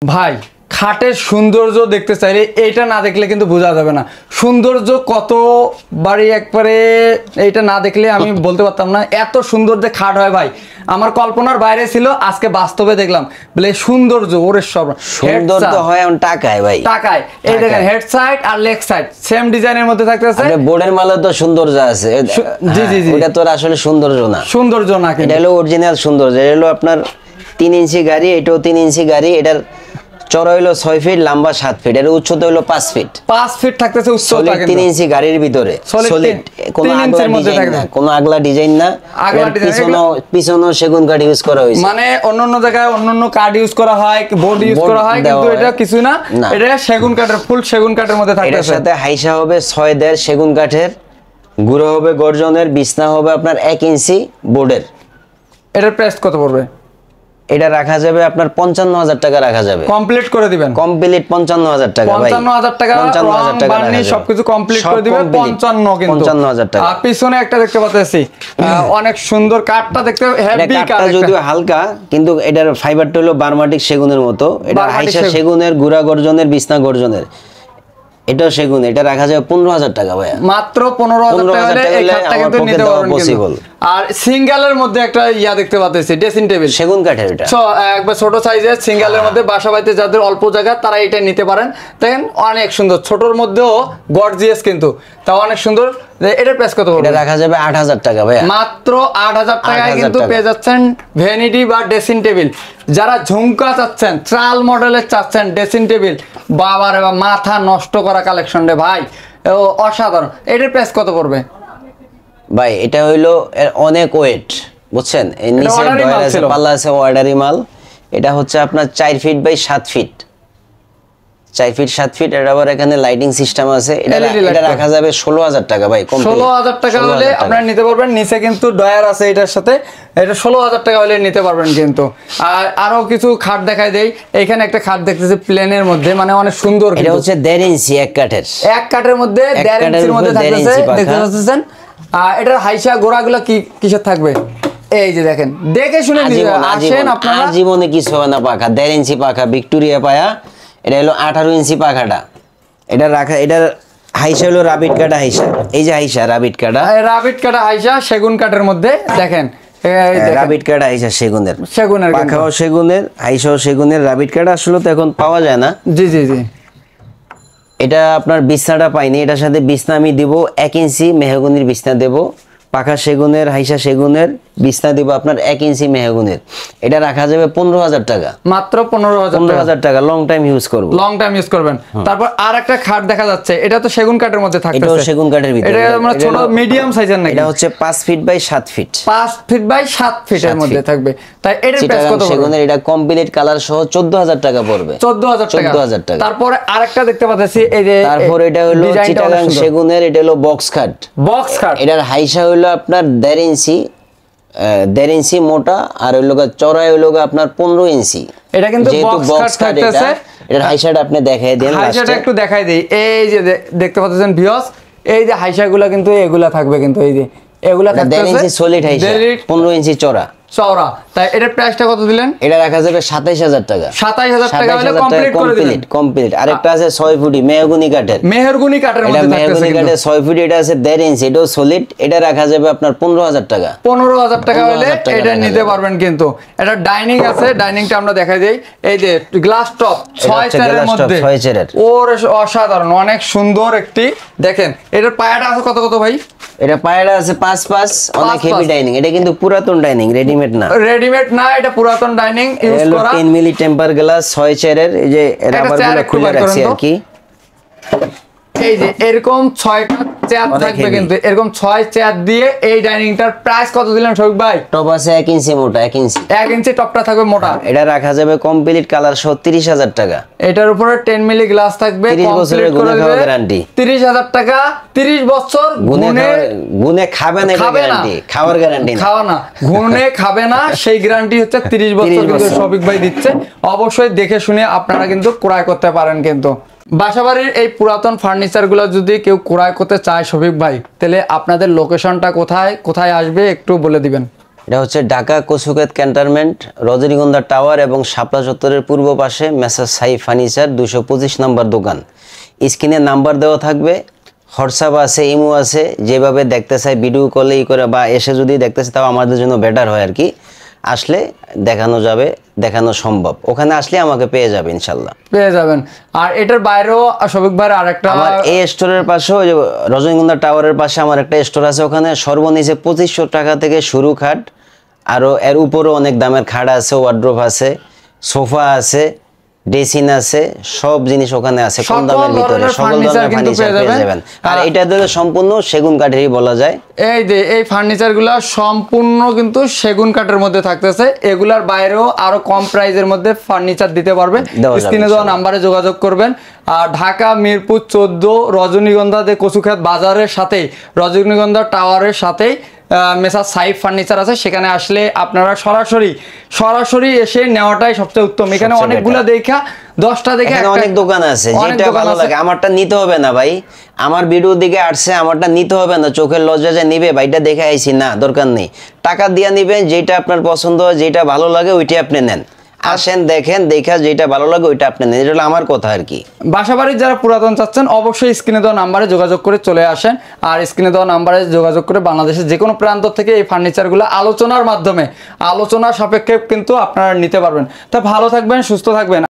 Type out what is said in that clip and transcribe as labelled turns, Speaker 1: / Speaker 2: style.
Speaker 1: ভাই খাটের সৌন্দর্য দেখতে চাইলে এইটা না দেখলে কিন্তু বোঝা যাবে না। সৌন্দর্য কত বাড়ি একবারে এইটা না দেখলে আমি বলতে পারতাম না এত সুন্দর যে খাট হয় ভাই। আমার কল্পনার বাইরে ছিল, আজকে বাস্তবে দেখলাম বলে সৌন্দর্য ওরে সব
Speaker 2: সুন্দর তো হয় এখন টাকায় ভাই,
Speaker 1: টাকায়। এই দেখেন হেড সাইড আর লেগ সাইড সেম ডিজাইনের মধ্যে থাকতেছে।
Speaker 2: বোর্ডের মালে তো সৌন্দর্য আছে।
Speaker 1: জি জি জি,
Speaker 2: এটা তো আসলে সৌন্দর্য না,
Speaker 1: সৌন্দর্য না,
Speaker 2: এটা হলো অরিজিনাল সৌন্দর্য। এটা হলো আপনার 3 ইঞ্চি গাড়ি, এটাও 3 ইঞ্চি গাড়ি। এটার চড়া হলো 6 ফিট, লম্বা 7 ফিট, এর উচ্চতা হলো 5 ফিট।
Speaker 1: 5 ফিট থাকতেছে উচ্চতা,
Speaker 2: 3 ইঞ্চি গাড়ির ভিতরে সলিড, কোনো আগলা ডিজাইন না, কোনো আগলা ডিজাইন না। পিছনেও সেগুন কাঠ ইউজ করা হয়েছে।
Speaker 1: মানে অন্যান্য জায়গায় অন্যান্য কাঠ ইউজ করা হয়, বোর্ড ইউজ করা হয়, কিন্তু এটা কিছু না, এটা সেগুন কাঠের, ফুল সেগুন কাঠের মধ্যে থাকতেছে।
Speaker 2: এর সাথে হাইসা হবে 6.5 সেগুন কাঠের, গুঁড়ো হবে গর্জনের, বিছনা হবে আপনার 1 ইঞ্চি বোর্ডের।
Speaker 1: এটার প্রাইস কত পড়বে?
Speaker 2: এটা রাখা যাবে আপনার 55,000 টাকা রাখা যাবে।
Speaker 1: কমপ্লিট করে দিবেন?
Speaker 2: কমপ্লিট 55,000 টাকা ভাই।
Speaker 1: 55,000 টাকা,
Speaker 2: 55,000 টাকা
Speaker 1: বানি সবকিছু কমপ্লিট করে দিবেন 55 কিন্তু।
Speaker 2: 55,000 টাকা।
Speaker 1: আর পিছনে একটা দেখতে পাচ্ছি অনেক সুন্দর কাঠটা, দেখতে হেভি কাঠ,
Speaker 2: যদিও হালকা, কিন্তু এটার ফাইবারটা হলো বার্মাটিক সেগুনের মতো। এটা হাইসা সেগুনের, গুড়া গর্জনের, বিছনা গর্জনের, এটাও সেগুন। এটা রাখা যাবে 15,000 টাকা ভাই।
Speaker 1: মাত্র 15,000 টাকা এই খাটটা কিন্তু নিতে পারবেন পসিবল। আর সিঙ্গেলের মধ্যে একটা ইয়া দেখতে পাচ্ছি, ড্রেসিং টেবিল
Speaker 2: সেগুন কাঠের। এটা
Speaker 1: একবার ছোট সাইজের সিঙ্গেলের মধ্যে, বাসা বাড়িতে যাদের অল্প জায়গা তারা এটা নিতে পারেন। দেখেন অনেক সুন্দর, ছোটর মধ্যেও গর্জিয়াস কিন্তু, তাও অনেক সুন্দর। এটার প্রাইস কত পড়বে?
Speaker 2: এটা রাখা যাবে 8,000 টাকা ভাই।
Speaker 1: মাত্র 8,000 টাকায় কিন্তু পেয়ে যাচ্ছেন ভ্যানিটি বা ড্রেসিং টেবিল। যারা ঝুমকা চাচ্ছেন, ট্রাল মডেলের চাচ্ছেন ড্রেসিং টেবিল, বাবারে বা মাথা নষ্ট করা কালেকশন রে ভাই, অসাধারণ। এটার প্রাইস কত পড়বে
Speaker 2: ভাই? এটা হইলো অনেক ওয়েট, বুঝছেন? এর নিচে ডয়ার আছে, পাল্লা আছে, অর্ডারি মাল। এটা হচ্ছে আপনার 4 feet by 7 feet, 4 feet 7 feet. এর আবার এখানে লাইটিং সিস্টেম আছে। এটা রাখা যাবে 16,000 টাকা ভাই।
Speaker 1: 16,000 টাকা হলে আপনারা নিতে পারবেন। নিচে কিন্তু ডয়ার আছে এটার সাথে, এটা 16,000 টাকা হলে নিতে পারবেন কিন্তু। আর আরো কিছু খাট দেখাই দেই। এখানে একটা খাট দেখতেছি প্লেনের মধ্যে, মানে অনেক সুন্দর।
Speaker 2: এটা হচ্ছে 1.5 ইঞ্চি এক কাঠের,
Speaker 1: এক কাঠের মধ্যে 1.5 ইঞ্চির মধ্যে থাকতেছে, দেখতে পাচ্ছেন। আর এটার হাইসা গোড়াগুলো কি কিসের থাকবে? এই যে দেখেন, দেখে শুনে আসেন আপনারা।
Speaker 2: জীবনে কিছু হবে না পাখা, 1.5 ইঞ্চি পাখা, ভিক্টোরিয়া পায়া। এটা হলো 18 ইঞ্চি পাখাটা। এটা রাখা, এটার হাইসা হলো রাবিট কাটা হাইসা। এই যে হাইসা রাবিট কাটা,
Speaker 1: রাবিট কাটা হাইসা সেগুন কাঠের মধ্যে। দেখেন
Speaker 2: রাবিট কাটা হাইসা সেগুনের,
Speaker 1: সেগুনের
Speaker 2: পাখাও সেগুনের, হাইসাও সেগুনের। রাবিট কাটা আসলে তো এখন পাওয়া যায় না।
Speaker 1: জি জি জি।
Speaker 2: এটা আপনার বিছনাটা পাইনি, এটার সাথে বিছনা আমি দিব 1 ইঞ্চি মেহগনির বিছনা দেব। পাখা সেগুনের, হাইসা সেগুনের, বিছনা দিব আপনার 1 ইঞ্চি মেহগনির। এটা রাখা যাবে 15,000 টাকা।
Speaker 1: মাত্র 15,000
Speaker 2: টাকা। লং টাইম ইউজ করব,
Speaker 1: লং টাইম ইউজ করবেন। তারপর আর একটা খাট দেখা যাচ্ছে, এটা তো সেগুন কাঠের মধ্যে থাকতেছে।
Speaker 2: এটাও সেগুন কাঠের ভিতরে।
Speaker 1: এটা আমরা ছোট মিডিয়াম সাইজের নাকি?
Speaker 2: এটা হচ্ছে 5 feet by 7 feet,
Speaker 1: 5 feet by 7 ফিটের মধ্যে থাকবে। তাই এটার প্রাইস কত পড়বে?
Speaker 2: সেগুনের এটা কমপ্লিট কালার সহ 14,000 টাকা পড়বে।
Speaker 1: 14,000 টাকা। তারপরে আরেকটা দেখতে পাচ্ছি, এই যে
Speaker 2: তারপর এটা হলো চিটাগাং সেগুনের। এটা হলো বক্স খাট।
Speaker 1: বক্স খাট,
Speaker 2: এটার হাইসা হলো আপনার 1.5 ইঞ্চি, 1.5 ইঞ্চি মোটা। আর হইলো চড়াই হইলো আপনার 15 ইঞ্চি।
Speaker 1: এটা কিন্তু বক্স খাট থাকতেছে।
Speaker 2: এটার হাইসাটা আপনি দেখাই দেন,
Speaker 1: হাইসাটা একটু দেখাই দেই। এই যে দেখতে পাচ্ছেন ভিউয়ার্স, এই যে হাইসাগুলো কিন্তু এগুলা থাকবে, কিন্তু এই যে এগুলা থাকতেছে
Speaker 2: 1.5 ইঞ্চি সলিড হাইসা, 15 ইঞ্চি চড়া। তাই এটার প্রাইসটা কত দিলেন? এটা রাখা যাবে 27,000 টাকা। 27,000 টাকা হলে কমপ্লিট করে দিলেন। কমপ্লিট। আরেকটা আছে 6 ফুটি মেহগনি কাঠের, মেহগনি কাঠের মধ্যে থাকতেছে, মেহগনি কাঠের 6 ফুট। এটা আছে 1.5 ইঞ্চি, এটাও সলিড। এটা রাখা যাবে আপনার 15,000 টাকা। 15,000 টাকা হলে এটা নিতে পারবেন কিন্তু। এটা ডাইনিং আছে, ডাইনিংটা আমরা দেখাই দেই। এই যে গ্লাস টপ 6 চেয়ারের মধ্যে, 6 চেয়ারের। ওর অসাধারণ, অনেক সুন্দর একটি। দেখেন এটার পায়াটা আছে কত কত ভাই? এটা পায়াটা আছে 5.5, অনেক হেভি ডাইনিং। এটা কিন্তু পুরাতন ডাইনিং, রেডিমেড না। রেডিমেড না, এটা পুরাতন ডাইনিং ইউজ করা। 10 মিলি টেম্পার গ্লাস 6 চেয়ারের। এই যে রাবারগুলো খুলে রাখছি আর কি। এই যে এরকম 6টা চেয়ার থাকবে কিন্তু, এরকম 6 চেয়ার দিয়ে এই ডাইনিংটার প্রাইস কত দিলেন শফিক ভাই? টপ আছে 1 ইঞ্চি মোটা, 1 ইঞ্চি, 1 ইঞ্চি টপটা থাকবে মোটা। এটা রাখা যাবে কমপ্লিট কালার সহ 30,000 টাকা। এটার উপরে 10 মিলি গ্লাস থাকবে, 30 বছরের গুণে খাওয়া গ্যারান্টি। 30,000 টাকা, 30 বছর গুণে খাবে না, গ্যারান্টি। খাওয়ার গ্যারান্টি না, খাওয়া না, গুণে খাবে না, সেই গ্যারান্টি হচ্ছে 30 বছর কিন্তু শফিক ভাই দিচ্ছে। অবশ্যই দেখে শুনে আপনারা কিন্তু ক্রয় করতে পারেন কিন্তু। বাসাবাড়ির এই পুরাতন ফার্নিচারগুলো যদি কেউ ক্রয় করতে চায় শফিক ভাই, তাহলে আপনাদের লোকেশনটা কোথায় কোথায় আসবে একটু বলে দিবেন। এটা হচ্ছে ঢাকা কচুক্ষেত ক্যান্টনমেন্ট, রজনীগন্ধা টাওয়ার এবং শাপলা চত্বরের পূর্ব পাশে মেসার্স সাইফ ফার্নিচার 225 নম্বর দোকান। স্ক্রিনে নাম্বার দেওয়া থাকবে, হোয়াটসঅ্যাপ আছে, ইমো আছে। যেভাবে দেখতে চাই ভিডিও কলেই করে বা এসে যদি দেখতে চাই তাও আমাদের জন্য বেটার হয় আর কি। আসলে দেখানো যাবে, দেখানো সম্ভব। ওখানে আসলে আমাকে পেয়ে যাবে ইনশাল্লাহ, পেয়ে
Speaker 1: যাবেন। আর এটার বাইরেও শফিক ভাইয়ের আরেকটা,
Speaker 2: আমার এই স্টোরের পাশে ওই রজনীগন্ধা টাওয়ারের পাশে আমার একটা স্টোর আছে। ওখানে সর্বনিচে 2500 টাকা থেকে শুরু খাট, আরও এর উপরও অনেক দামের খাট আছে, ওয়ার্ড্রোব আছে, সোফা আছে, ড্রেসিং আছে, সব জিনিস ওখানে আছে কম দামের ভিতরে। সকল ধরনের ফার্নিচার পেয়ে যাবেন। আর এটা ধরে সম্পূর্ণ সেগুন কাঠেরই বলা যায়।
Speaker 1: এই যে এই ফার্নিচারগুলো সম্পূর্ণ কিন্তু সেগুন কাঠের মধ্যে থাকতেছে। এগুলার বাইরেও আরো কম প্রাইজের মধ্যে ফার্নিচার দিতে পারবে। স্ক্রিনে দেওয়া নাম্বারে যোগাযোগ করবেন। আর ঢাকা মিরপুর 14 রজনীগন্ধা কচুক্ষেত বাজারের সাথেই, রজনীগন্ধা টাওয়ারের সাথেই মেসার্স সাইফ ফার্নিচার আছে। সেখানে আসলে আপনারা সরাসরি এসে নেওয়াটাই সবচেয়ে উত্তম। এখানে অনেকগুলো দেখা 10টা দেখে
Speaker 2: অনেক দোকান আছে, যেটা ভালো লাগে আমারটা নিতে হবে না ভাই। আমার ভিডিও দিকে আসছে, আমারটা নিতে হবে না, চোখের লজ্জা যে নিবে ভাইটা দেখে আইছি না, দরকার নেই। টাকা দিয়ে নিবেন, যেটা আপনার পছন্দ হয়, যেটা ভালো লাগে ওইটাই আপনি নেন। আসেন, দেখেন, দেখা যেটা ভালো লাগে ওইটা আপনি নেন। এটা হলো আমার কথা আর কি।
Speaker 1: বাসাবাড়ির যারা পুরাতন চাচ্ছেন অবশ্যই স্ক্রিনে দেওয়া নাম্বারে যোগাযোগ করে চলে আসেন। আর স্ক্রিনে দেওয়া নাম্বারে যোগাযোগ করে বাংলাদেশের যে কোনো প্রান্ত থেকে এই ফার্নিচারগুলো আলোচনার মাধ্যমে, আলোচনা সাপেক্ষে কিন্তু আপনারা নিতে পারবেন। তা ভালো থাকবেন, সুস্থ থাকবেন।